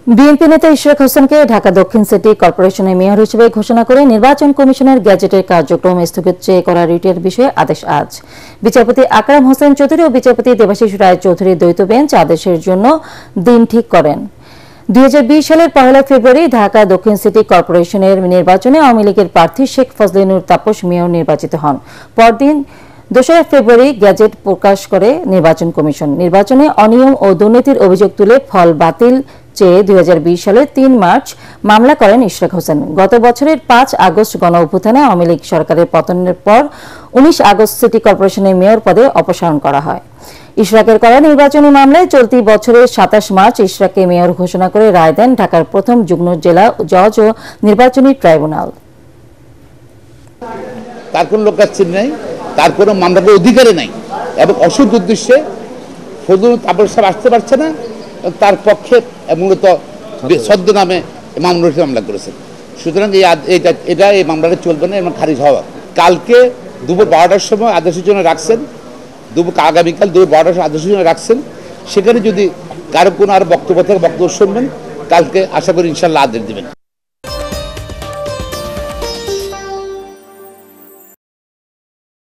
BNP নেতা ইশরাক হোসেনকে ঢাকা দক্ষিণ সিটি কর্পোরেশনের মেয়র হিসেবে ঘোষণা করে নির্বাচন কমিশনের গ্যাজেটের কার্যক্রম স্থগিত চেয়ে করা রিটের বিষয়ে আদেশ আজ। বিচারপতি আকরাম হোসেন চৌধুরী ও বিচারপতি দেবাশিস রায় চৌধুরীর দ্বৈত বেঞ্চ আদেশের জন্য দিন ঠিক করেন। 2020 সালের 1 ফেব্রুয়ারি ঢাকা দক্ষিণ সিটি কর্পোরেশনের নির্বাচনে আওয়ামী লীগের প্রার্থী শেখ ফজলে নূর তাপস মেয়র নির্বাচিত হন। পরদিন 2 ফেব্রুয়ারি গ্যাজেট প্রকাশ করে নির্বাচন কমিশন। নির্বাচনে অনিয়ম ও দুর্নীতির অভিযোগ তুলে ফল বাতিল চেয়ে 2020 সালের 3 মার্চ মামলা করেন ইশরাক হোসেন। গত বছরের 5 আগস্ট গণঅভ্যুত্থানে আওয়ামী লীগ সরকারের পতনের পর 19 আগস্ট সিটি কর্পোরেশনের মেয়র পদে অপসারণ করা হয়। ইশরাকের করা নির্বাচনী মামলায় চলতি বছরের 27 মার্চ ইশরাককে মেয়র ঘোষণা করে রায় দেন ঢাকার প্রথম যুগ্ম জেলা জজ ও নির্বাচনী ট্রাইব্যুনাল। তার কোনো লোকাচ্ছিন্ন নেই, তার কোনো মামলার অধিকারে নাই এবং অসৎ উদ্দেশ্যে ফজলুল তাপস সাহেব আসতে পারছে না, তার পক্ষে মূলত সদ্য নামে মামলা করেছেন। সুতরাং এই মামলাটা চলবে না এবং খারিজ হওয়া। কালকে দুপুর 12টার সময় আদেশের জন্য রাখছেন, আগামীকাল দুপুর 12টার সময় আদেশের জন্য রাখছেন। সেখানে যদি কারো কোনো আর বক্তব্য থাকে বক্তব্য শুনবেন, কালকে আশা করি ইনশাল্লাহ আদেশ দেবেন।